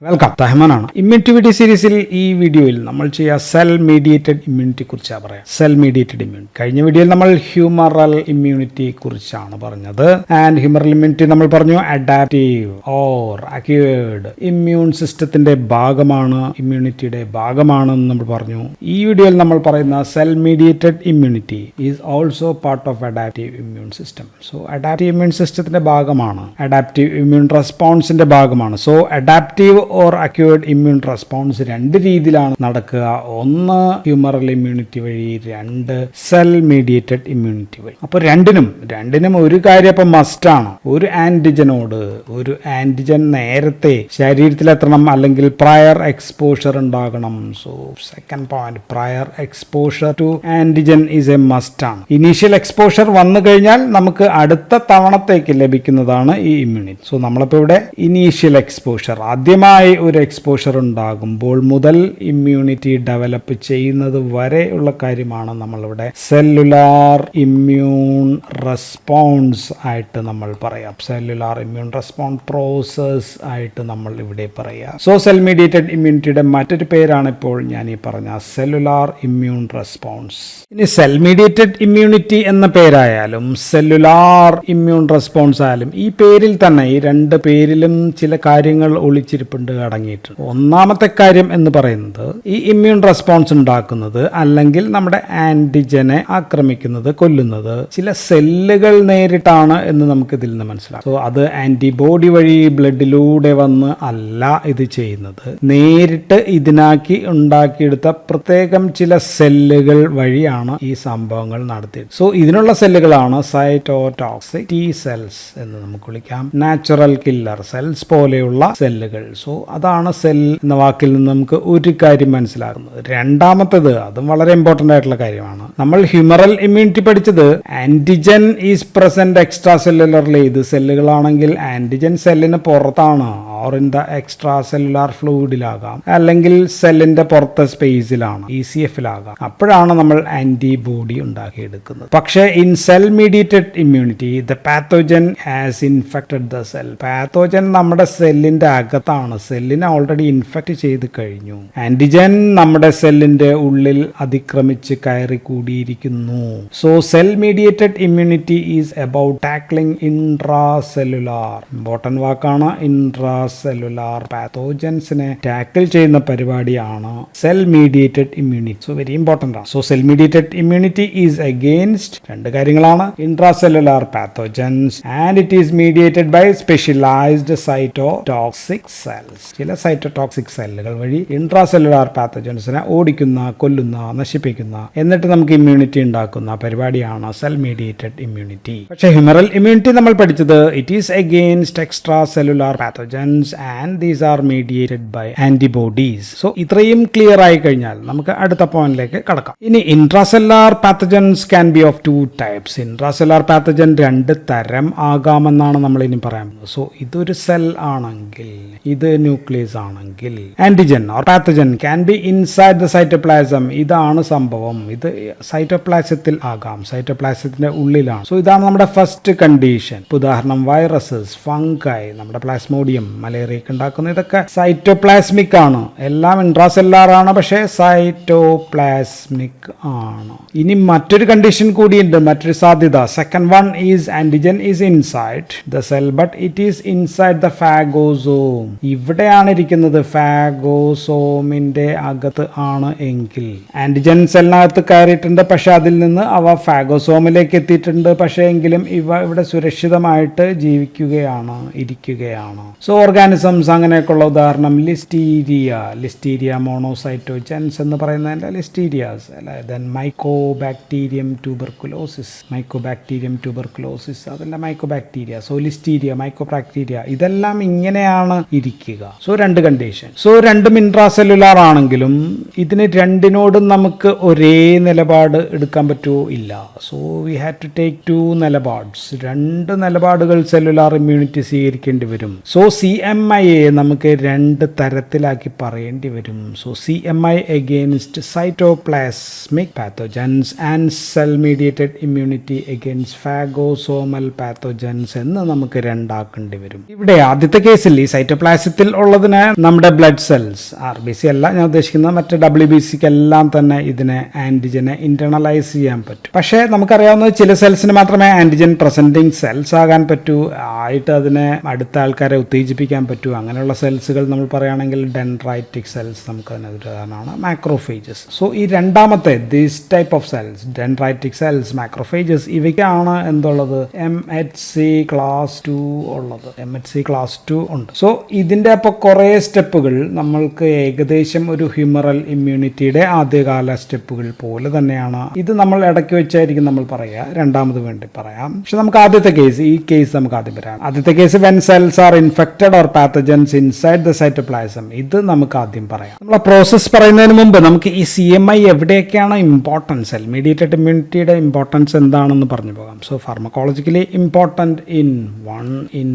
Welcome, തഹ്മാനാണ്. Immunity സീരീസിൽ ഈ വീഡിയോയിൽ നമ്മൾ ചെയ്യുക സെൽ മീഡിയേറ്റഡ് ഇമ്മ്യൂണിറ്റി കുറിച്ചാണ് പറയാം. സെൽ മീഡിയേറ്റഡ് ഇമ്മ്യൂണിറ്റി കഴിഞ്ഞ വീഡിയോയിൽ നമ്മൾ ഹ്യൂമറൽ ഇമ്മ്യൂണിറ്റി കുറിച്ചാണ് പറഞ്ഞത്. ആൻഡ് ഹ്യൂമറൽ ഇമ്മ്യൂണിറ്റി നമ്മൾ പറഞ്ഞു അഡാപ്റ്റീവ് ഓർ അക്യൂർഡ് ഇമ്മ്യൂൺ സിസ്റ്റത്തിന്റെ ഭാഗമാണ്, ഇമ്മ്യൂണിറ്റിയുടെ ഭാഗമാണെന്ന് നമ്മൾ പറഞ്ഞു. ഈ വീഡിയോയിൽ നമ്മൾ പറയുന്ന cell mediated immunity is also part of adaptive immune system. So adaptive immune സിസ്റ്റത്തിന്റെ ഭാഗമാണ്, അഡാപ്റ്റീവ് ഇമ്മ്യൂൺ റെസ്പോൺസിന്റെ ഭാഗമാണ്. So adaptive or acquired immune response രണ്ട് രീതിയിലാണ് നടക്കുക. ഒന്ന് ഹ്യൂമറൽ ഇമ്മ്യൂണിറ്റി വഴി, രണ്ട് സെൽ മീഡിയേറ്റഡ് ഇമ്മ്യൂണിറ്റി വഴി. അപ്പോൾ രണ്ടിനും ഒരു കാര്യം ഇപ്പം മസ്റ്റാണ്. ഒരു ആന്റിജൻ നേരത്തെ ശരീരത്തിലെത്തണം, അല്ലെങ്കിൽ പ്രയർ എക്സ്പോഷർ ഉണ്ടാകണം. So second point, prior exposure to antigen is a must ആണ്. ഇനീഷ്യൽ എക്സ്പോഷർ വന്നു കഴിഞ്ഞാൽ നമുക്ക് അടുത്ത തവണത്തേക്ക് ലഭിക്കുന്നതാണ് ഈ ഇമ്മ്യൂണിറ്റി. സോ നമ്മളിപ്പോൾ ഇവിടെ ഇനീഷ്യൽ എക്സ്പോഷർ, ആദ്യമായി ഒരു എക്സ്പോഷർ ഉണ്ടാകുമ്പോൾ മുതൽ ഇമ്മ്യൂണിറ്റി ഡെവലപ്പ് ചെയ്യുന്നത് വരെ ഉള്ള കാര്യമാണ് നമ്മളിവിടെ സെല്ലുലാർ ഇമ്മ്യൂൺ റെസ്പോൺസ് ആയിട്ട് നമ്മൾ പറയാം. സെല്ലുലാർ ഇമ്മ്യൂൺ റെസ്പോൺസ് പ്രോസസ് ആയിട്ട് നമ്മൾ ഇവിടെ പറയാം. സോ സെൽ മീഡിയേറ്റഡ് ഇമ്മ്യൂണിറ്റിയുടെ മറ്റൊരു പേരാണ് ഇപ്പോൾ ഞാൻ ഈ പറഞ്ഞ സെല്ലുലാർ ഇമ്മ്യൂൺ റെസ്പോൺസ്. ഇനി സെൽ മീഡിയേറ്റഡ് ഇമ്മ്യൂണിറ്റി എന്ന പേരായാലും സെല്ലുലാർ ഇമ്മ്യൂൺ റെസ്പോൺസ് ആയാലും ഈ പേരിൽ തന്നെ, ഈ രണ്ട് പേരിലും ചില കാര്യങ്ങൾ ഒളിച്ചിരിപ്പുണ്ട്, അടങ്ങിയിട്ടുണ്ട്. ഒന്നാമത്തെ കാര്യം എന്ന് പറയുന്നത് ഈ ഇമ്മ്യൂൺ റെസ്പോൺസ് ഉണ്ടാക്കുന്നത്, അല്ലെങ്കിൽ നമ്മുടെ ആന്റിജനെ ആക്രമിക്കുന്നത്, കൊല്ലുന്നത് ചില സെല്ലുകൾ നേരിട്ടാണ് എന്ന് നമുക്ക് ഇതിൽ നിന്ന് മനസ്സിലാക്കാം. സോ അത് ആന്റിബോഡി വഴി ബ്ലഡിലൂടെ വന്ന് അല്ല ഇത് ചെയ്യുന്നത്, നേരിട്ട് ഇതിനാക്കി ഉണ്ടാക്കിയെടുത്ത പ്രത്യേകം ചില സെല്ലുകൾ വഴിയാണ് ഈ സംഭവങ്ങൾ നടത്തിയത്. സോ ഇതിനുള്ള സെല്ലുകളാണ് സൈറ്റോടോക്സിക് ടി സെൽസ് എന്ന് നമുക്ക് വിളിക്കാം, നാച്ചുറൽ കില്ലർ സെൽസ് പോലെയുള്ള സെല്ലുകൾ. സോ അതാണ് സെൽ എന്ന വാക്കിൽ നിന്ന് നമുക്ക് ഒരു കാര്യം മനസ്സിലാകുന്നത്. രണ്ടാമത്തേത്, അതും വളരെ ഇമ്പോർട്ടന്റ് ആയിട്ടുള്ള കാര്യമാണ്. നമ്മൾ ഹ്യൂമറൽ ഇമ്മ്യൂണിറ്റി പഠിച്ചത് antigen is present extra cellularly. ഇത് സെല്ലുകളാണെങ്കിൽ ആന്റിജൻ സെല്ലിന് പുറത്താണ്, or in the extra cellular ഫ്ലൂയിഡിലാകാം, അല്ലെങ്കിൽ സെല്ലിന്റെ പുറത്തെ സ്പേസിലാണ്, ECF-ലാകാം. അപ്പോഴാണ് നമ്മൾ ആന്റിബോഡി ഉണ്ടാക്കിയെടുക്കുന്നത്. പക്ഷേ in cell mediated immunity the pathogen has infected the cell. Pathogen നമ്മുടെ സെല്ലിന്റെ അകത്താണ്, സെല്ലിനെ ഓൾറെഡി ഇൻഫെക്റ്റ് ചെയ്ത് കഴിഞ്ഞു. ആന്റിജൻ നമ്മുടെ സെല്ലിന്റെ ഉള്ളിൽ അതിക്രമിച്ച് കയറി കൂടിയിരിക്കുന്നു. So cell mediated immunity is about tackling intra cellular, important വാക്കാണ്, ഇൻട്രാ സെല്ലുലാർ പാത്തോജൻസിനെ ടാക്കിൾ ചെയ്യുന്ന പരിപാടിയാണ് cell mediated immunity. So very important ആണ്. So cell mediated immunity is against രണ്ട് കാര്യങ്ങളാണ്, intra cellular pathogens and it is mediated by specialised cytotoxic cells. ചില cytotoxic സെല്ലുകൾ വഴി ഇൻട്രാ സെല്ലുലാർ പാത്തോജൻസിനെ ഓടിക്കുന്ന, കൊല്ലുന്ന, നശിപ്പിക്കുന്ന, എന്നിട്ട് നമുക്ക് ഇമ്മ്യൂണിറ്റി ഉണ്ടാക്കുന്ന പരിപാടിയാണ് സെൽ മീഡിയേറ്റഡ് ഇമ്മ്യൂണിറ്റി. പക്ഷേ ഹ്യൂമറൽ ഇമ്മ്യൂണിറ്റി നമ്മൾ പഠിച്ചത് it is against extracellular pathogens and these are mediated by antibodies. So ഇത്രയും ക്ലിയർ ആയി കഴിഞ്ഞാൽ നമുക്ക് അടുത്ത പോയിന്റിലേക്ക് കടക്കാം. ഇനി intracellular pathogens can be of two types. Intracellular pathogen രണ്ട് തരം ആകാമെന്നാണ് നമ്മൾ ഇനി പറയാൻ പോകുന്നത്. സോ ഇതൊരു സെൽ ആണെങ്കിൽ, ഇത് ന്യൂക്ലിയസ് ആണെങ്കിൽ, antigen or pathogen can be inside the cytoplasm. ഇതാണ് സംഭവം, ഇത് സൈറ്റോപ്ലാസത്തിൽ ആകാം, സൈറ്റോപ്ലാസത്തിന്റെ ഉള്ളിലാണ്. സോ ഇതാണ് നമ്മുടെ ഫസ്റ്റ് കണ്ടീഷൻ. ഉദാഹരണം വൈറസസ്, ഫംഗൈ, നമ്മുടെ പ്ലാസ്മോഡിയം, മലേറിയക്ക് ഉണ്ടാക്കുന്ന, ഇതൊക്കെ സൈറ്റോപ്ലാസ്മിക് ആണ്. എല്ലാം ഇൻട്രാസെല്ലുലാർ ആണ്, പക്ഷേ സൈറ്റോപ്ലാസ്മിക് ആണ്. ഇനി മറ്റൊരു കണ്ടീഷൻ കൂടിയുണ്ട്, മറ്റൊരു സാധ്യത. Second one is antigen is inside the cell but it is inside the phagosome. ഇവിടെയാണ് ഇരിക്കുന്നത്, ഫാഗോസോമിന്റെ അകത്ത് ആണ് എങ്കിൽ ആന്റിജൻ സെല്ലിനകത്ത് കയറിയിട്ടുണ്ട്, പക്ഷെ അതിൽ നിന്ന് അവ ഫാഗോസോമിലേക്ക് എത്തിയിട്ടുണ്ട്. പക്ഷേ എങ്കിലും ഇവ ഇവിടെ സുരക്ഷിതമായിട്ട് ഇരിക്കുകയാണ്. സോ ഓർഗാനിസംസ് അങ്ങനെയൊക്കെയുള്ള ഉദാഹരണം ലിസ്റ്റീരിയ മോണോസൈറ്റോജൻസ് എന്ന് പറയുന്നതിന്റെ ലിസ്റ്റീരിയാസ്, ദെൻ മൈക്കോബാക്ടീരിയം ട്യൂബർകുലോസിസ്, അതെല്ലാം മൈക്കോബാക്ടീരിയ. സോ ലിസ്റ്റീരിയ, മൈക്കോബാക്ടീരിയ, ഇതെല്ലാം ഇങ്ങനെയാണ് ഇരിക്കുക. സോ രണ്ട് കണ്ടീഷൻ. സോ രണ്ടും ഇൻട്രാസെല്ലുലാർ ആണെങ്കിലും ഇതിന് രണ്ടിനോടും നമുക്ക് ഒരേ നിലപാട് എടുക്കാൻ പറ്റുമോ? ഇല്ല. So we have to take two നിലപാട്സ്. രണ്ട് നിലപാടുകൾ സെല്ലുലാർ ഇമ്മ്യൂണിറ്റി സ്വീകരിക്കേണ്ടി വരും. സോ CMI നമുക്ക് രണ്ട് തരത്തിലാക്കി പറയേണ്ടി വരും. So CMI against cytoplasmic pathogens and cell mediated immunity against phagosomal pathogens എന്ന് നമുക്ക് രണ്ടാക്കേണ്ടി വരും. ഇവിടെ ആദ്യത്തെ കേസിൽ ഈ സൈറ്റോപ്ലാസത്തിൽ ഉള്ളതിന് നമ്മുടെ ബ്ലഡ് സെൽസ്, RBC അല്ല ഞാൻ ഉദ്ദേശിക്കുന്നത്, മറ്റേ WBCക്ക് എല്ലാം തന്നെ ഇതിനെ ആന്റിജനെ ഇന്റേണലൈസ് ചെയ്യാൻ പറ്റും. പക്ഷേ നമുക്കറിയാവുന്നത് ചില സെൽസിന് മാത്രമേ ആന്റിജൻ പ്രസന്റിങ് സെൽസ് ആകാൻ പറ്റൂ, ആയിട്ട് അതിനെ അടുത്ത ആൾക്കാരെ ഉത്തേജിപ്പിക്കാൻ പറ്റൂ. അങ്ങനെയുള്ള സെൽസുകൾ നമ്മൾ പറയുകയാണെങ്കിൽ ഡെൻഡ്രൈറ്റിക് സെൽസ് നമുക്ക് അതിനുദാഹരണമാണ് മാക്രോഫേജസ്. സോ ഈ രണ്ടാമത്തെ this type of cells, dendritic cells, macrophages, ഇവയ്ക്കാണ് എന്തുള്ളത്, MHC ക്ലാസ് 2 ഉള്ളത്. MHC ക്ലാസ് 2 ഉണ്ട്. സോ ഇതിന്റെ അപ്പോൾ കുറേ സ്റ്റെപ്പുകൾ നമ്മൾക്ക് ഏകദേശം ഒരു ഹ്യൂമറൽ ഇമ്മ്യൂണിറ്റിയുടെ ആദ്യകാല സ്റ്റെപ്പുകൾ പോലെ തന്നെയാണ്. ഇത് നമ്മൾ ഇടയ്ക്ക് വെച്ചായിരിക്കും നമ്മൾ പറയുക, രണ്ടാമത് വേണ്ടി പറയാം. പക്ഷെ നമുക്ക് ആദ്യത്തെ കേസ്, ഈ കേസ് നമുക്ക് ആദ്യം പറയാം. ആദ്യത്തെ case when cells are infected or pathogens inside the cytoplasm. ഇത് നമുക്ക് ആദ്യം പറയാം. നമ്മൾ ആ പ്രോസസ് പറയുന്നതിന് മുമ്പ് നമുക്ക് ഈ CMI എവിടെയൊക്കെയാണ് ഇമ്പോർട്ടൻസ്, സെൽ മീഡിയേറ്റഡ് ഇമ്മ്യൂണിറ്റിയുടെ ഇമ്പോർട്ടൻസ് എന്താണെന്ന് പറഞ്ഞു പോകാം. So pharmacologically important in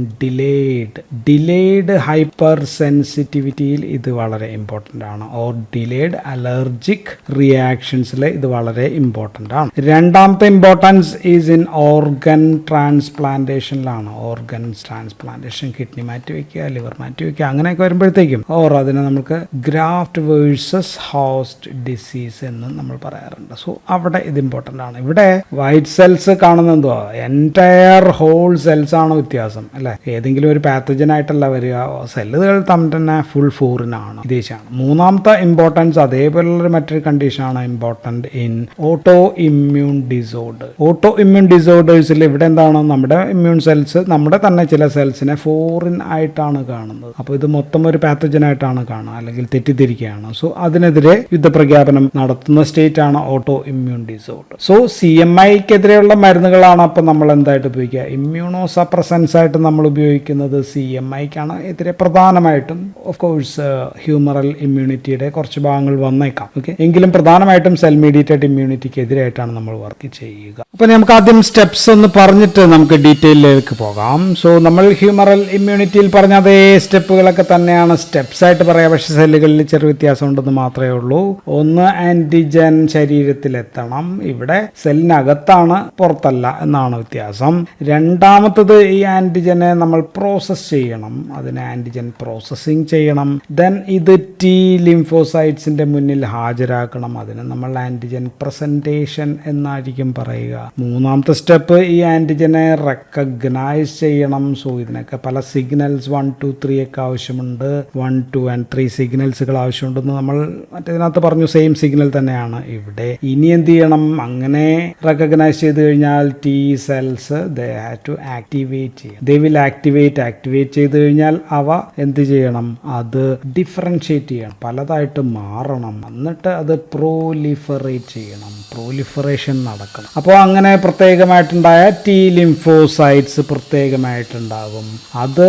delayed hyper സെൻസിറ്റിവിറ്റിയിൽ ഇത് വളരെ ഇമ്പോർട്ടൻ്റ് ആണ്. ഓർ ഡിലേഡ് അലർജിക് റിയാക്ഷൻസിൽ ഇത് വളരെ ഇമ്പോർട്ടൻ്റ് ആണ്. രണ്ടാമത്തെ ഇമ്പോർട്ടൻസ് ഈസ് ഇൻ ഓർഗൻ ട്രാൻസ്പ്ലാന്റേഷനിലാണ്. ഓർഗൻസ് ട്രാൻസ്പ്ലാന്റേഷൻ, കിഡ്നി മാറ്റി വയ്ക്കുക, ലിവർ മാറ്റി വയ്ക്കുക, അങ്ങനെയൊക്കെ വരുമ്പോഴത്തേക്കും ഓർ അതിനെ നമുക്ക് ഗ്രാഫ്റ്റ് വേഴ്സസ് ഹോസ്റ്റ് ഡിസീസ് എന്ന് നമ്മൾ പറയാറുണ്ട്. സോ അവിടെ ഇത് ഇമ്പോർട്ടൻ്റ് ആണ്. ഇവിടെ വൈറ്റ് സെൽസ് കാണുന്ന എന്തുവാ, എൻറ്റയർ ഹോൾ സെൽസ് ആണ് വ്യത്യാസം അല്ലെ. ഏതെങ്കിലും ഒരു പാത്തജൻ ആയിട്ടല്ല വരിക, സെല്ലുകൾ തമ്മിൽ തന്നെ ഫുൾ ഫോറിനാണ്, വിദേശമാണ്. മൂന്നാമത്തെ ഇമ്പോർട്ടൻസ് അതേപോലുള്ളൊരു മറ്റൊരു കണ്ടീഷനാണ് important in auto immune disorder. Auto immune ഡിസോർഡേഴ്സിൽ ഇവിടെ എന്താണ്, നമ്മുടെ ഇമ്മ്യൂൺ സെൽസ് നമ്മുടെ തന്നെ ചില സെൽസിനെ ഫോറിൻ ആയിട്ടാണ് കാണുന്നത്. അപ്പോൾ ഇത് മൊത്തം ഒരു പാത്തജൻ ആയിട്ടാണ് കാണുക, അല്ലെങ്കിൽ തെറ്റിദ്ധരിക്കുകയാണ്. സോ അതിനെതിരെ യുദ്ധപ്രഖ്യാപനം നടത്തുന്ന സ്റ്റേറ്റ് ആണ് ഓട്ടോ ഇമ്മ്യൂൺ ഡിസോർഡർ. സോ CMIക്കെതിരെയുള്ള മരുന്നുകളാണ് അപ്പോൾ നമ്മൾ എന്തായിട്ട് ഉപയോഗിക്കുക, ഇമ്മ്യൂണോ സപ്രസൻസ് ആയിട്ട് നമ്മൾ ഉപയോഗിക്കുന്നത് CMIക്കാണ് എതിരെ പ്രധാനമായിട്ടും. ഓഫ് കോഴ്സ് ഹ്യൂമറൽ ഇമ്മ്യൂണിറ്റിയുടെ കുറച്ച് ഭാഗങ്ങൾ വന്നേക്കാം, ഓക്കെ. എങ്കിലും പ്രധാനമായിട്ടും സെൽ മീഡിയേറ്റഡ് ഇമ്മ്യൂണിറ്റിക്ക് എതിരായിട്ടാണ് നമ്മൾ വർക്ക് ചെയ്യുക. അപ്പോൾ നമുക്ക് ആദ്യം സ്റ്റെപ്സ് ഒന്ന് പറഞ്ഞിട്ട് നമുക്ക് ഡീറ്റെയിലേക്ക് പോകാം. സോ നമ്മൾ ഹ്യൂമറൽ ഇമ്മ്യൂണിറ്റിയിൽ പറഞ്ഞ അതേ സ്റ്റെപ്പുകളൊക്കെ തന്നെയാണ് സ്റ്റെപ്സ് ആയിട്ട് പറയാം. പക്ഷേ സെല്ലുകളിൽ ചെറിയ വ്യത്യാസം ഉണ്ടെന്ന് മാത്രമേ ഉള്ളൂ. ഒന്ന്, ആന്റിജൻ ശരീരത്തിലെത്തണം. ഇവിടെ സെല്ലിനകത്താണ്, പുറത്തല്ല എന്നാണ് വ്യത്യാസം. രണ്ടാമത്തത്, ഈ ആന്റിജനെ നമ്മൾ പ്രോസസ് ചെയ്യണം, അതിനെ ആന്റിജൻ പ്രോസസ്സിങ് ചെയ്യണം. ദെൻ ഇത് T ലിംഫോസൈറ്റ്സിന്റെ മുന്നിൽ ഹാജരാക്കണം, അതിന് നമ്മൾ ആന്റിജൻ പ്രസന്റേഷൻ എന്നായിരിക്കും പറയുക. മൂന്നാമത്തെ സ്റ്റെപ്പ്, ഈ ആന്റിജനെ റെക്കഗ്നൈസ് ചെയ്യണം. സോ ഇതിനൊക്കെ പല സിഗ്നൽസ് 1, 2, 3 ഒക്കെ ആവശ്യമുണ്ട്. 1, 2 and 3 സിഗ്നൽസുകൾ ആവശ്യമുണ്ടെന്ന് നമ്മൾ മറ്റേതിനകത്ത് പറഞ്ഞു. സെയിം സിഗ്നൽ തന്നെയാണ് ഇവിടെ. ഇനി എന്ത് ചെയ്യണം, അങ്ങനെ റെക്കഗ്നൈസ് ചെയ്ത് കഴിഞ്ഞാൽ T cells they have to activate ചെയ്യും. ദേ വിൽ ആക്ടിവേറ്റ് ചെയ്ത് കഴിഞ്ഞാൽ അവ എന്ത് ചെയ്യണം, അത് ഡിഫറൻഷിയേറ്റ് ചെയ്യണം, പലതായിട്ട് മാറണം. എന്നിട്ട് അത് പ്രോലിഫറേറ്റ് ചെയ്യണം, പ്രോലിഫറേഷൻ നടക്കണം. അപ്പോൾ അങ്ങനെ പ്രത്യേകമായിട്ടുണ്ടായ T ലിംഫോസൈറ്റ്സ് പ്രത്യേകമായിട്ടുണ്ടാകും. അത്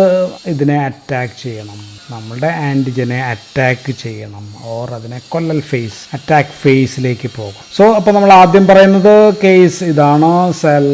ഇതിനെ അറ്റാക്ക് ചെയ്യണം, നമ്മളുടെ ആന്റിജനെ അറ്റാക്ക് ചെയ്യണം, ഓർ അതിനെ കൊല്ലൽ ഫേസ്, അറ്റാക്ക് ഫേസിലേക്ക് പോകും. സോ അപ്പോൾ നമ്മൾ ആദ്യം പറയുന്നത് കേസ് ഇതാണ്, സെൽ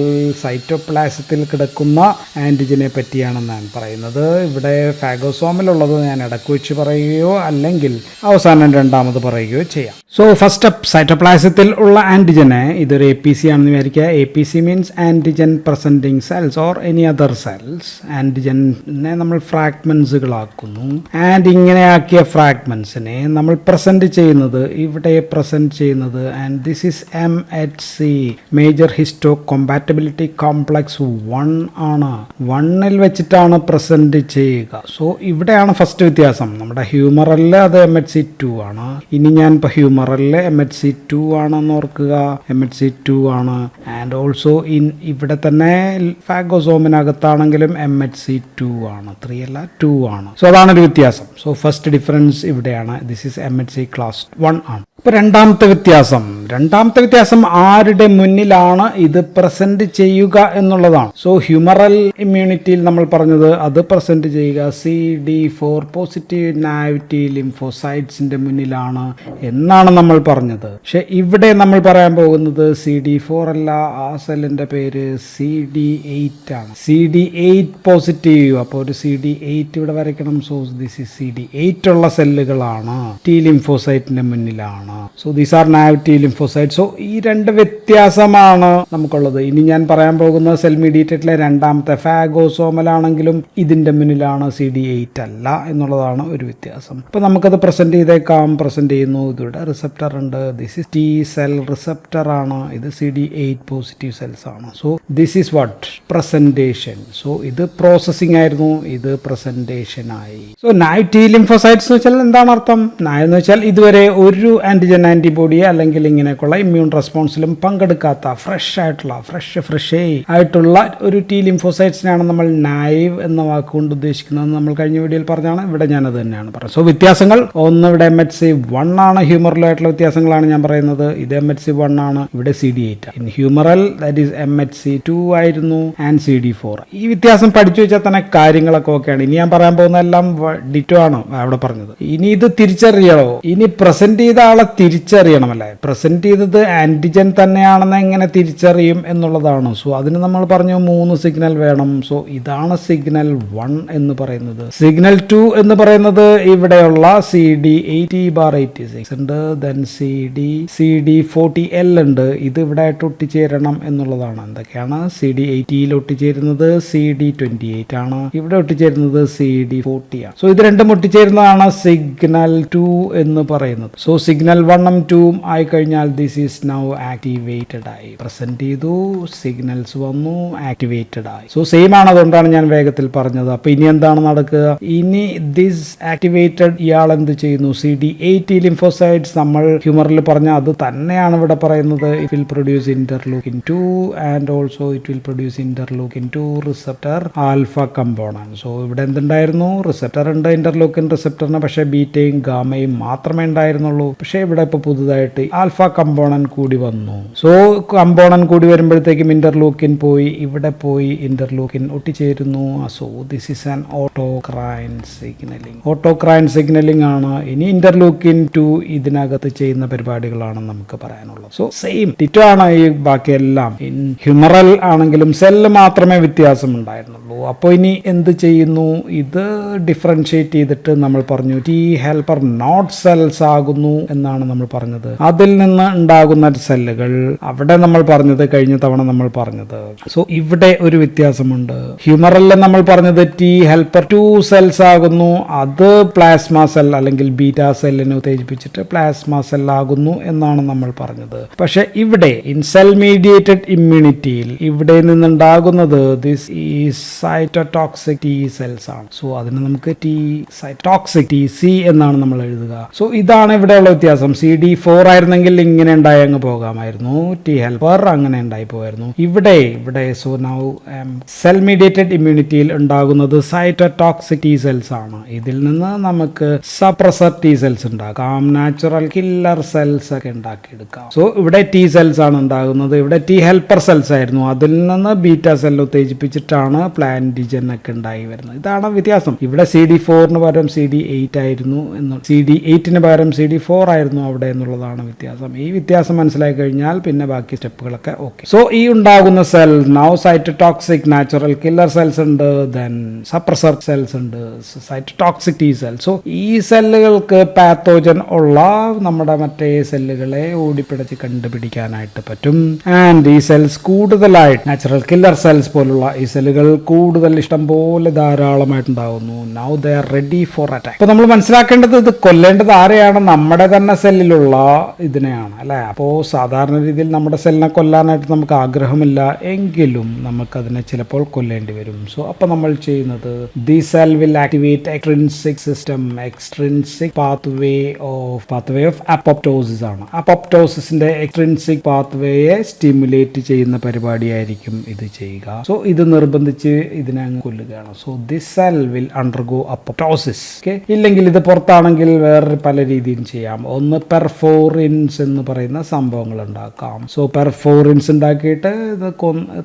സൈറ്റോപ്ലാസത്തിൽ കിടക്കുന്ന ആന്റിജനെ പറ്റിയാണെന്നാണ് പറയുന്നത്. ഇവിടെ ഫാഗോസോമിലുള്ളത് ഞാൻ ഇടയ്ക്ക് വെച്ച് പറയുകയോ അല്ലെങ്കിൽ അവസാനം രണ്ടാമത് പറയുകയോ ചെയ്യാം. സോ ഫസ്റ്റ് സ്റ്റെപ്പ്, സൈറ്റോപ്ലാസത്തിൽ ഉള്ള ആന്റിജനെ, ഇതൊരു APC ആണെന്ന് വിചാരിക്കുക. APC means antigen presenting cells or any other cells. ആന്റിജനെ നമ്മൾ ഫ്രാഗ്മെന്റ്സുകളാക്കുന്നു. ആൻഡ് ഇങ്ങനെയാക്കിയ ഫ്രാഗ്മെന്റ്സിനെ നമ്മൾ പ്രസന്റ് ചെയ്യുന്നത്, ഇവിടെ പ്രസന്റ് ചെയ്യുന്നത്, and this is MHC, major ഹിസ്റ്റോ compatibility complex 1 ആണ്. 1ൽ വെച്ചിട്ടാണ് പ്രസന്റ് ചെയ്യുക. സോ ഇവിടെയാണ് ഫസ്റ്റ് വ്യത്യാസം. നമ്മുടെ ഹ്യൂമറലിൽ അത് MHC2 ആണ്. ഇനി ഞാൻ ഇപ്പോൾ ഹ്യൂമറലിൽ MHC2 ആണെന്ന് ഓർക്കുക, MHC2 ആണ്. ആൻഡ് ഓൾസോ ഇവിടെ തന്നെ ഫാഗോസോമിനകത്താണെങ്കിലും MHC2 ആണ്, 3 അല്ല 2 ആണ്. സോ അതാണ് ഒരു വ്യത്യാസം. സോ ഫസ്റ്റ് ഡിഫറൻസ് ഇവിടെയാണ്. ദിസ് ഈസ് MHC ക്ലാസ് 1 ആണ്. അപ്പോൾ രണ്ടാമത്തെ വ്യത്യാസം ആരുടെ മുന്നിലാണ് ഇത് പ്രസന്റ് ചെയ്യുക എന്നുള്ളതാണ്. സോ ഹ്യൂമറൽ ഇമ്മ്യൂണിറ്റിയിൽ നമ്മൾ പറഞ്ഞത് അത് പ്രസന്റ് ചെയ്യുക CD4 പോസിറ്റീവ് നാവിറ്റി ലിംഫോസൈറ്റ്സിന്റെ മുന്നിലാണ് എന്നാണ് നമ്മൾ പറഞ്ഞത്. പക്ഷെ ഇവിടെ നമ്മൾ പറയാൻ പോകുന്നത് CD4 അല്ല, ആ സെല്ലിന്റെ പേര് CD8 ആണ്. CD8 positive. അപ്പോൾ ഒരു CD8 ഇവിടെ വരയ്ക്കണം. സോ ദിസ് ഈസ് CD8 ഉള്ള സെല്ലുകളാണ് T ലിംഫോസൈറ്റിന്റെ മുന്നിലാണ്. ആണ്. സോ ദീസ് ആർ നാവ് ടി ലിംഫോസൈറ്റ്. സോ ഈ രണ്ട് വ്യത്യാസമാണ് നമുക്കുള്ളത്. ഇനി ഞാൻ പറയാൻ പോകുന്ന സെൽ മീഡിയേറ്റഡിലെ രണ്ടാമത്തെ ഫാഗോസോമലാണെങ്കിലും ഇതിന്റെ മുന്നിലാണ് CD8 അല്ല എന്നുള്ളതാണ് ഒരു വ്യത്യാസം. അപ്പൊ നമുക്കത് പ്രസന്റ് ചെയ്തേക്കാം. പ്രസന്റ് ചെയ്യുന്നു. ഇതിവിടെ റിസപ്റ്റർ ഉണ്ട്. This is T cell receptor ആണ്. ഇത് CD8 പോസിറ്റീവ് സെൽസ് ആണ്. So this is what presentation. So ഇത് പ്രോസസ്സിംഗ് ആയിരുന്നു, ഇത് പ്രസന്റേഷൻ ആയി. സോ നാവ് ടി ലിംഫോസൈറ്റ്സ് എന്ന് വെച്ചാൽ എന്താണ് അർത്ഥം? നാവ് എന്ന് വെച്ചാൽ ഇതുവരെ ഒരു ആന്റിജൻ ആന്റിബോഡിയെ അല്ലെങ്കിൽ ഇങ്ങനെയൊക്കെയുള്ള ഇമ്മ്യൂൺ റെസ്പോൺസിലും പങ്കെടുക്കാത്ത ഫ്രഷ് ആയിട്ടുള്ള ഒരു ടി ലിംഫോസൈറ്റ്സിനാണ് നമ്മൾ നൈവ് എന്ന വാക്കുകൊണ്ട് ഉദ്ദേശിക്കുന്നത്. നമ്മൾ കഴിഞ്ഞ വീഡിയോയിൽ പറഞ്ഞാണ്, ഇവിടെ ഞാനത് തന്നെയാണ് പറയുന്നത്. സോ വ്യത്യാസങ്ങൾ ഒന്ന്, ഇവിടെ MHC1 ആണ്. ഹ്യൂമറലായിട്ടുള്ള വ്യത്യാസങ്ങളാണ് ഞാൻ പറയുന്നത്. ഇത് MHC1 ആണ്, ഇവിടെ CD8. In humoral that is MHC2 ആയിരുന്നു ആൻഡ് CD4. ഈ വ്യത്യാസം പഠിച്ചു വെച്ചാൽ തന്നെ കാര്യങ്ങളൊക്കെ ഓക്കെയാണ്. ഇനി ഞാൻ പറയാൻ പോകുന്ന എല്ലാം ഡിറ്റോ ആണ് അവിടെ പറഞ്ഞത്. ഇനി ഇത് തിരിച്ചറിയണോ? ഇനി പ്രസന്റ് ചെയ്ത ആളെ തിരിച്ചറിയണമല്ലേ? പ്രസന്റ് ചെയ്തത് ആന്റിജൻ തന്നെയാണെന്ന് എങ്ങനെ തിരിച്ചറിയും എന്നുള്ളതാണ്. സോ അതിന് നമ്മൾ പറഞ്ഞു 3 സിഗ്നൽ വേണം. സോ ഇതാണ് സിഗ്നൽ 1 എന്ന് പറയുന്നത്. സിഗ്നൽ 2 എന്ന് പറയുന്നത് ഇവിടെയുള്ള CD80/86 ഉണ്ട്. ദെൻ CD40L ഉണ്ട്. ഇത് ഇവിടെ ആയിട്ട് ഒട്ടിച്ചേരണം എന്നുള്ളതാണ്. എന്തൊക്കെയാണ്? CD80യിൽ ഒട്ടിച്ചേരുന്നത് CD28 ആണ്. ഇവിടെ ഒട്ടിച്ചേരുന്നത് CD40 ആണ്. സോ ഇത് രണ്ടും ഒട്ടിച്ചേരുന്നതാണ് സിഗ്നൽ 2 എന്ന് പറയുന്നത്. സോ സിഗ്നൽ 1ഉം 2ഉം ആയി കഴിഞ്ഞാൽ ദിസ് ഈസ് നൗ ആക്ടിവേറ്റഡ് ആയി. പ്രസന്റ് ചെയ്തു, സിഗ്നൽസ് വന്നു, ആക്ടിവേറ്റഡ് ആയി. സോ സെയിം ആണ്. അതുകൊണ്ടാണ് ഞാൻ വേഗത്തിൽ പറഞ്ഞത്. അപ്പൊ ഇനി എന്താണ് നടക്കുക? ഇനി ദിസ് ആക്ടിവേറ്റഡ് ഇയാൾ എന്ത് ചെയ്യുന്നു? CD8 ലിംഫോസൈറ്റ്സ് നമ്മൾ ഹ്യൂമറിൽ പറഞ്ഞ അത് തന്നെയാണ് ഇവിടെ പറയുന്നത്. It will produce interleukin 2 and also it will produce interleukin 2 receptor alpha component. So ഇവിടെ എന്തുണ്ടായിരുന്നു? റിസപ്റ്റർ ഉണ്ട്, ഇന്റർലൂക്കിൻ റിസപ്റ്ററിന്. പക്ഷേ ബീറ്റയും ഗാമയും മാത്രമേ ഉണ്ടായിരുന്നുള്ളൂ. പക്ഷേ ഇവിടെ ഇപ്പൊ പുതുതായിട്ട് ആൽഫ കമ്പോണന്റ് കൂടി വന്നു. സോ കമ്പോണന്റ് കൂടി വരുമ്പോഴത്തേക്കും ഇന്റർലൂക്കിൻ പോയി, ഇവിടെ പോയി ഇന്റർലൂക്കിൻ ഒട്ടിച്ചേരുന്നു. So this is an autocrine signalling ആണ്. ഇനി ഇന്റർലൂക്കിൻ 2 ഇതിനകത്ത് ചെയ്യുന്ന പരിപാടികളാണ് നമുക്ക് പറയാനുള്ളത്. സോ സെയിം ഡിറ്റോ ആണ് ഈ ബാക്കിയെല്ലാം. ഇൻ ഹ്യൂമറൽ ആണെങ്കിലും സെല്ല് മാത്രമേ വ്യത്യാസം ഉണ്ടായിരുന്നുള്ളൂ. അപ്പോൾ ഇനി എന്ത് ചെയ്യുന്നു? ഇത് ഡിഫറൻഷിയേറ്റ് ചെയ്തിട്ട് നമ്മൾ പറഞ്ഞു ടി ഹെൽപ്പർ നോട്ട് സെൽസ് ആകുന്നു എന്നാണ് നമ്മൾ പറഞ്ഞത്. അതിൽ നിന്ന് ഉണ്ടാകുന്ന സെല്ലുകൾ അവിടെ നമ്മൾ പറഞ്ഞത് കഴിഞ്ഞ തവണ നമ്മൾ പറഞ്ഞത്. സോ ഇവിടെ ഒരു വ്യത്യാസമുണ്ട്. ഹ്യൂമറലിൽ നമ്മൾ പറഞ്ഞത് ടി ഹെൽപ്പർ 2 സെൽസ് ആകുന്നു. അത് പ്ലാസ്മ സെൽ അല്ലെങ്കിൽ ബീറ്റാ സെല്ലിനെ ഉത്തേജിപ്പിച്ചിട്ട് പ്ലാസ്മ സെൽ ആകുന്നു എന്നാണ് നമ്മൾ പറഞ്ഞത്. പക്ഷെ ഇവിടെ ഇൻ സെൽ മീഡിയേറ്റഡ് ഇമ്മ്യൂണിറ്റിയിൽ ഇവിടെ നിന്നുണ്ടാകുന്നത് this is cytotoxic T cells ആണ്. സോ അതിന് നമുക്ക് ടി സൈറ്റോക്സിക് TC എന്നാണ് നമ്മൾ എഴുതുക. സോ ഇതാണ് ഇവിടെയുള്ള വ്യത്യാസം. CD4 ആയിരുന്നെങ്കിൽ ഇങ്ങനെ ഉണ്ടായി അങ്ങ് പോകാമായിരുന്നു. ടി ഹെൽപ്പർ അങ്ങനെ ഉണ്ടായി പോകായിരുന്നു. ഇവിടെ സോ നൗ സെൽ മീഡിയേറ്റഡ് ഇമ്മ്യൂണിറ്റിയിൽ ഉണ്ടാകുന്നത് സൈറ്റോടോക്സിക് ടി സെൽസ് ആണ്. ഇതിൽ നിന്ന് നമുക്ക് സപ്രസർ ടി സെൽസ് ഉണ്ടാക്കാം, നാച്ചുറൽ കില്ലർ സെൽസ് ഒക്കെ ഉണ്ടാക്കിയെടുക്കാം. സോ ഇവിടെ ടി സെൽസ് ആണ് ഉണ്ടാകുന്നത്. ഇവിടെ ടി ഹെൽപ്പർ സെൽസ് ആയിരുന്നു. അതിൽ നിന്ന് ബീറ്റാ സെൽ ഉത്തേജിപ്പിച്ചിട്ടാണ് പ്ലാന്റിജൻ ഒക്കെ ഉണ്ടായി വരുന്നത്. ഇതാണ് വ്യത്യാസം. ഇവിടെ CD4 പകരം CD8 ആയിരുന്നു, CD8 പകരം CD4 ആയിരുന്നു അവിടെ എന്നുള്ളതാണ് വ്യത്യാസം. ഈ വ്യത്യാസം മനസ്സിലാക്കി കഴിഞ്ഞാൽ പിന്നെ ബാക്കി സ്റ്റെപ്പുകളൊക്കെ ഓക്കെ. സോ ഈ ഉണ്ടാകുന്ന cell now cytotoxic natural killer cells ഉണ്ട്, ദെൻ സപ്രസർ സെൽസ് ഉണ്ട്, സൈറ്റോടോക്സിക് ടി സെൽ. സോ ഈ സെല്ലുകൾക്ക് പാത്തോജൻ ഉള്ള നമ്മുടെ മറ്റേ സെല്ലുകളെ ഓടിപ്പിടിച്ച് കണ്ടുപിടിക്കാനായിട്ട് പറ്റും. ആൻഡ് ഈ സെൽസ് കൂടുതലായിട്ട് നാച്ചുറൽ കില്ലർ സെൽസ് പോലുള്ള ഈ സെല്ലുകൾ കൂടുതൽ ഇഷ്ടം പോലെ ധാരാളമായിട്ടുണ്ടാകുന്നു. Now they are ready for attack. അപ്പൊ നമ്മൾ മനസ്സിലാക്കേണ്ടത് ഇത് കൊല്ലേണ്ടത് ആരെയാണ്? നമ്മുടെ തന്നെ സെല്ലിലുള്ള ഇതിനെയാണ് അല്ലെ. അപ്പോ സാധാരണ രീതിയിൽ നമ്മുടെ സെല്ലിനെ കൊല്ലാനായിട്ട് നമുക്ക് ആഗ്രഹമില്ല എങ്കിലും നമുക്കതിനെ ചിലപ്പോൾ കൊല്ലേണ്ടി വരും. സോ അപ്പൊ നമ്മൾ ചെയ്യുന്നത് the cell will activate extrinsic system, extrinsic pathway of apoptosis ആണ്. അപ്പോപ്റ്റോസിന്റെ എക്സ്ട്രിൻസിക് പാത്വേയെ സ്റ്റിമുലേറ്റ് ചെയ്യുന്ന പരിപാടിയായിരിക്കും ഇത് ചെയ്യുക. സോ ഇത് നിർബന്ധിച്ച് ഇതിനെ അങ്ങ് കൊല്ലുകയാണ്. So this cell will undergo apoptosis. Okay, ഇല്ലെങ്കിൽ ഇത് പുറത്താണെങ്കിൽ വേറെ പല രീതിയിൽ ചെയ്യാം. ഒന്ന് പെർഫോറിൻസ് എന്ന് പറയുന്ന സംഭവങ്ങൾ ഉണ്ടാക്കാം. സോ പെർഫോറിൻസ് ഉണ്ടാക്കിയിട്ട് ഇത്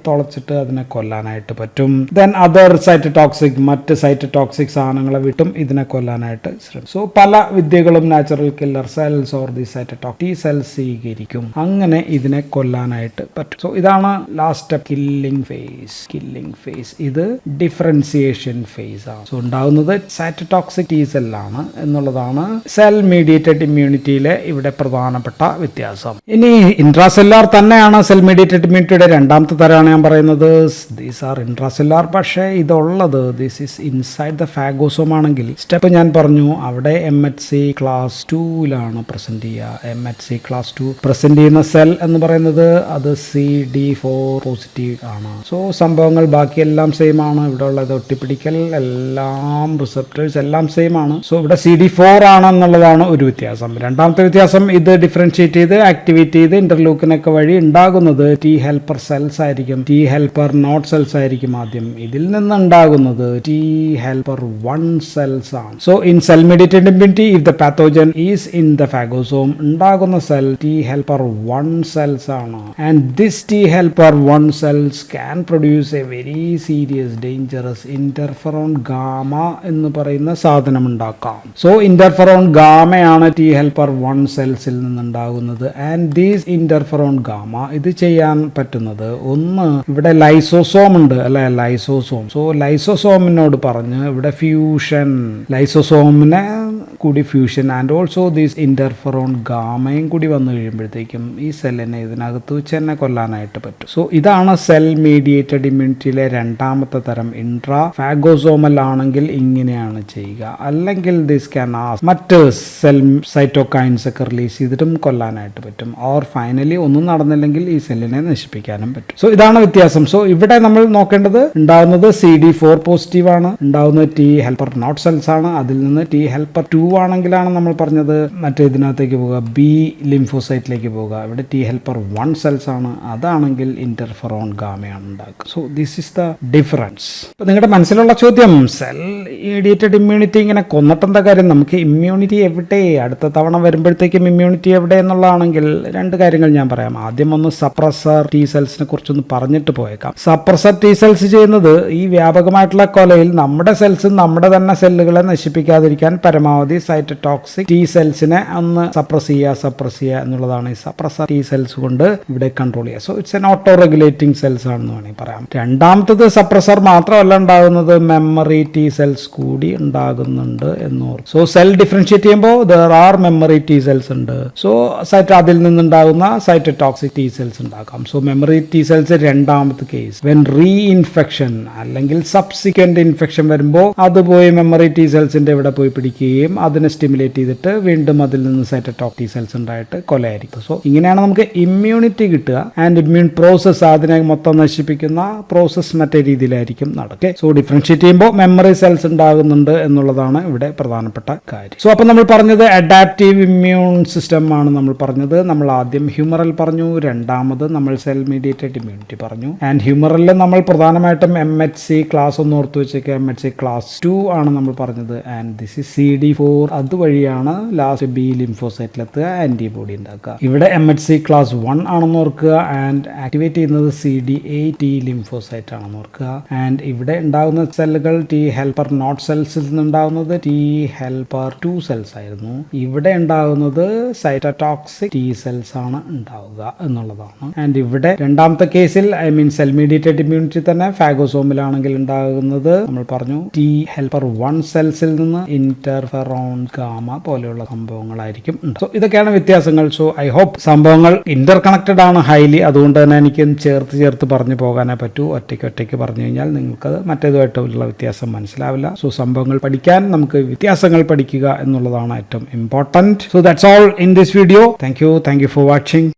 തുളച്ചിട്ട് അതിനെ കൊല്ലാനായിട്ട് പറ്റും. ദെൻ അതർ സൈറ്റോടോക്സിക്, മറ്റ് സൈറ്റോടോക്സിക് സാധനങ്ങളെ വിട്ടും ഇതിനെ കൊല്ലാനായിട്ട് ശ്രമിക്കും. സോ പല വിദ്യകളും natural killer cells or the cytotoxic T cells സ്വീകരിക്കും. അങ്ങനെ ഇതിനെ കൊല്ലാനായിട്ട് പറ്റും. സോ ഇതാണ് ലാസ്റ്റ് സ്റ്റെപ്പ്, കില്ലിംഗ് ഫേസ്. ഇത് ഡിഫറൻസിയേഷൻ ഫേസ് ആണ്. സോ ഉണ്ടാവുന്നത് സൈറ്റോടോക്സിക് ടി സെല്ലാണ് എന്നുള്ളതാണ് സെൽ മീഡിയേറ്റഡ് ഇമ്മ്യൂണിറ്റിയിൽ ഇമ്മ്യൂണിറ്റിയിലെ ഇവിടെ പ്രധാനപ്പെട്ട വ്യത്യാസം. ഇനി ഇൻട്രാസെല്ലാർ തന്നെയാണ് സെൽ മീഡിയേറ്റഡ് ഇമ്മ്യൂണിറ്റിയുടെ രണ്ടാമത്തെ തരമാണ് ഞാൻ പറയുന്നത്. These are intracellular. പക്ഷേ ഇതുള്ളത് this is inside the phagosome ആണെങ്കിൽ സ്റ്റെപ്പ് ഞാൻ പറഞ്ഞു, അവിടെ MHC ക്ലാസ് 2ലാണ് പ്രസന്റ് ചെയ്യുക. MHC ക്ലാസ് 2 പ്രസന്റ് ചെയ്യുന്ന സെൽ എന്ന് പറയുന്നത് അത് CD4 പോസിറ്റീവ് ആണ്. സോ സംഭവങ്ങൾ ബാക്കിയെല്ലാം സെയിം ആണ്. ഇവിടെ ഉള്ളത് ഒട്ടിപ്പിടിക്കൽ എല്ലാം റിസപ്റ്റേഴ്സ് എല്ലാം സെയിം ആണ്. സോ ഇവിടെ CD4 ആണെന്നുള്ളതാണ് ഒരു വ്യത്യാസം. രണ്ടാമത്തെ വ്യത്യാസം, ഇത് ഡിഫറൻഷിയേറ്റ് ചെയ്ത് ആക്ടിവേറ്റ് ചെയ്ത് ഇന്റർലൂക്കിനൊക്കെ വഴി ഉണ്ടാകുന്നത് T ഹെൽപ്പർ സെൽസ് ആയിരിക്കും. T ഹെൽപ്പർ നോട്ട് സെൽസ് ആയിരിക്കും ആദ്യം. ഇതിൽ നിന്നുണ്ടാകുന്നത് T ഹെൽപ്പർ 1 സെൽസ് ആണ്. So in cell mediated immunity if the pathogen is in the phagosome ഉണ്ടാകുന്ന സെൽ T ഹെൽപ്പർ 1 സെൽസ് ആണ്. And this T helper 1 cells can produce a very serious dangerous interferon gamma എന്ന് പറയുന്ന സാധനം ഉണ്ടാക്കാം. സോ interferon ഗാമയാണ് T helper 1 സെൽസിൽ നിന്നുണ്ടാകുന്നത്. ആൻഡ് ദീസ് ഇന്റർഫെറോൺ ഗാമ ഇത് ചെയ്യാൻ പറ്റുന്നത്, ഒന്ന് ഇവിടെ ലൈസോസോം ഉണ്ട് അല്ലെ, ലൈസോസോം. സോ ലൈസോസോമിനോട് പറഞ്ഞ് ഇവിടെ ഫ്യൂഷൻ, ലൈസോസോമിനെ കൂടി fusion and also these interferon ഗാമയും കൂടി വന്നു കഴിയുമ്പോഴത്തേക്കും ഈ സെല്ലിനെ ഇതിനകത്ത് വെച്ച് തന്നെ കൊല്ലാനായിട്ട് പറ്റും. സോ ഇതാണ് സെൽ മീഡിയേറ്റഡ് ഇമ്മ്യൂണിറ്റിയിലെ രണ്ടാമത്തെ തരം. ഇൻട്രാ ഫാഗോസോമൽ ആണെങ്കിൽ ഇങ്ങനെയാണ് ചെയ്യുക. അല്ലെങ്കിൽ ദിസ് ക്യാൻ മറ്റ് സെൽ സൈറ്റോകൈൻസ് ഒക്കെ റിലീസ് ചെയ്തിട്ടും കൊല്ലാനായിട്ട് പറ്റും. ഓർ ഫൈനലി ഒന്നും നടന്നില്ലെങ്കിൽ ഈ സെല്ലിനെ നശിപ്പിക്കാനും പറ്റും. സോ ഇതാണ് വ്യത്യാസം. സോ ഇവിടെ നമ്മൾ നോക്കേണ്ടത്, ഉണ്ടാകുന്നത് CD4 പോസിറ്റീവ് ആണ്, ഉണ്ടാകുന്നത് T ഹെൽപ്പർ നോട്ട് സെൽസ് ആണ്. അതിൽ നിന്ന് T ഹെൽപ്പർ 2 ആണെങ്കിലാണ് നമ്മൾ പറഞ്ഞത് മറ്റേ ഇതിനകത്തേക്ക് പോകുക, B ലിംഫോസൈറ്റിലേക്ക് പോകുക. ഇവിടെ T ഹെൽപ്പർ 1 സെൽസ് ആണ്, അതാണെങ്കിൽ ഇന്റർഫെറോൺ ഗാമയാണ് ഉണ്ടാക്കുക. So this is the difference. ഇപ്പൊ നിങ്ങളുടെ മനസ്സിലുള്ള ചോദ്യം, സെൽ മീഡിയേറ്റഡ് ഇമ്മ്യൂണിറ്റി ഇങ്ങനെ കൊന്നിട്ടെന്താ കാര്യം, നമുക്ക് ഇമ്മ്യൂണിറ്റി എവിടെ, അടുത്ത തവണ വരുമ്പോഴത്തേക്കും ഇമ്മ്യൂണിറ്റി എവിടെ എന്നുള്ളതാണെങ്കിൽ രണ്ട് കാര്യങ്ങൾ ഞാൻ പറയാം. ആദ്യം ഒന്ന് സപ്രസർ T സെൽസിനെ കുറിച്ചൊന്ന് പറഞ്ഞിട്ട് പോയേക്കാം. സപ്രസർ T സെൽസ് ചെയ്യുന്നത് ഈ വ്യാപകമായിട്ടുള്ള കൊലയിൽ നമ്മുടെ സെൽസ് നമ്മുടെ തന്നെ സെല്ലുകളെ നശിപ്പിക്കാതിരിക്കാൻ പരമാവധി സൈറ്റോടോക്സിക് T സെൽസിനെ ഒന്ന് സപ്രസ് ചെയ്യുക എന്നുള്ളതാണ് ഈ സപ്രസർ T സെൽസ് കൊണ്ട് ഇവിടെ കൺട്രോൾ ചെയ്യുക. So it's an auto regulating cells ആണെന്ന് വേണമെങ്കിൽ പറയാം. രണ്ടാമത്തത് സപ്രസർ മാത്രമല്ല ഉണ്ടാകുന്നത്, മെമ്മറി T സെൽസ് കൂടി ഉണ്ടാകുന്നുണ്ട് എന്നോർക്കും. സോ സെൽ ഡിഫറൻഷിയേറ്റ് ചെയ്യുമ്പോൾ there are memory T cells ഉണ്ട്. സോ അതിൽ നിന്നുണ്ടാകുന്ന സൈറ്റോടോക്സിക് T സെൽസ് ഉണ്ടാക്കാം. സോ മെമ്മറി T സെൽസ് രണ്ടാമത്തെ കേസ്. വെൻ റീ ഇൻഫെക്ഷൻ അല്ലെങ്കിൽ സബ്സിക്വന്റ് ഇൻഫെക്ഷൻ വരുമ്പോൾ അത് പോയി മെമ്മറി T സെൽസിന്റെ ഇവിടെ പോയി പിടിക്കുകയും അതിനെ സ്റ്റിമുലേറ്റ് ചെയ്തിട്ട് വീണ്ടും അതിൽ നിന്ന് സൈറ്റോടോക്സിക് T സെൽസ് ഉണ്ടായിട്ട് കൊലയായിരിക്കും. സോ ഇങ്ങനെയാണ് നമുക്ക് ഇമ്മ്യൂണിറ്റി കിട്ടുക. ആൻഡ് ഇമ്മ്യൂൺ പ്രോസസ്, അതിനെ മൊത്തം നശിപ്പിക്കുന്ന പ്രോസസ് മറ്റേ രീതിയിലായിരിക്കും നടക്കുക. സോ ഡിഫറൻഷിയേറ്റ് ചെയ്യുമ്പോൾ മെമ്മറി സെൽസ് ഉണ്ടാകുന്നുണ്ട് എന്നുള്ളതാണ് ഇവിടെ പ്രധാനപ്പെട്ട കാര്യം. സോ അപ്പോൾ നമ്മൾ പറഞ്ഞത് അഡാപ്റ്റീവ് ഇമ്മ്യൂൺ സിസ്റ്റം ആണ് നമ്മൾ പറഞ്ഞത്. നമ്മൾ ആദ്യം ഹ്യൂമറൽ പറഞ്ഞു, രണ്ടാമത് നമ്മൾ സെൽ മീഡിയേറ്റഡ് ഇമ്മ്യൂണിറ്റി പറഞ്ഞു. ആൻഡ് ഹ്യൂമറലിൽ നമ്മൾ പ്രധാനമായിട്ടും MHC ക്ലാസ് ഒന്ന് ഓർത്ത് വെച്ചേക്കുക, MHC ക്ലാസ് 2 ആണ് നമ്മൾ പറഞ്ഞത്. ആൻഡ് ദിസ് ഇസ് CD4, അതുവഴിയാണ് ലാസ്റ്റ് B ലിംഫോസൈറ്റിലെത്തുക, ആന്റിബോഡി ഉണ്ടാക്കുക. ഇവിടെ MHC ക്ലാസ് 1 ആണെന്ന് ഓർക്കുക. ആൻഡ് ആക്ടിവേറ്റ് ചെയ്യുന്നത് CD8 T ലിംഫോസൈറ്റ് ആണെന്ന് ഓർക്കുക. ആൻഡ് ഇവിടെ ഉണ്ടാകുന്ന സെല്ലുകൾ T ഹെൽപ്പർ നോട്ട് സെൽസിൽ നിന്നുണ്ടാകുന്നത് T ഹെൽപ്പർ 2 സെൽസ് ആയിരുന്നു. ഇവിടെ ഉണ്ടാകുന്നത് സൈറ്റോടോക്സിക് T സെൽസ് ആണ് ഉണ്ടാവുക എന്നുള്ളതാണ്. ആൻഡ് ഇവിടെ രണ്ടാമത്തെ കേസിൽ സെൽ മീഡിയേറ്റഡ് ഇമ്മ്യൂണിറ്റി തന്നെ ഫാഗോസോമിലാണെങ്കിൽ ഉണ്ടാകുന്നത് നമ്മൾ പറഞ്ഞു T ഹെൽപ്പർ 1 സെൽസിൽ നിന്ന് ഇന്റർഫെറോൺ ഗാമ പോലെയുള്ള സംഭവങ്ങളായിരിക്കും. സോ ഇതൊക്കെയാണ് വ്യത്യാസങ്ങൾ. സോ ഐ ഹോപ്പ് സംഭവങ്ങൾ ഇന്റർ കണക്റ്റഡ് ആണ് ഹൈലി. അതുകൊണ്ട് തന്നെ എനിക്ക് ചേർത്ത് പറഞ്ഞു പോകാനേ പറ്റൂ. ഒറ്റയ്ക്ക് പറഞ്ഞു കഴിഞ്ഞാൽ നിങ്ങൾക്കത് മറ്റേതുമായിട്ടുള്ള വ്യത്യാസം മനസ്സിലാവില്ല. സോ സംഭവങ്ങൾ പഠിക്കാൻ നമുക്ക് വ്യത്യാസങ്ങൾ പഠിക്കുക എന്നുള്ളതാണ് ഏറ്റവും important. So that's all in this video. Thank you for watching.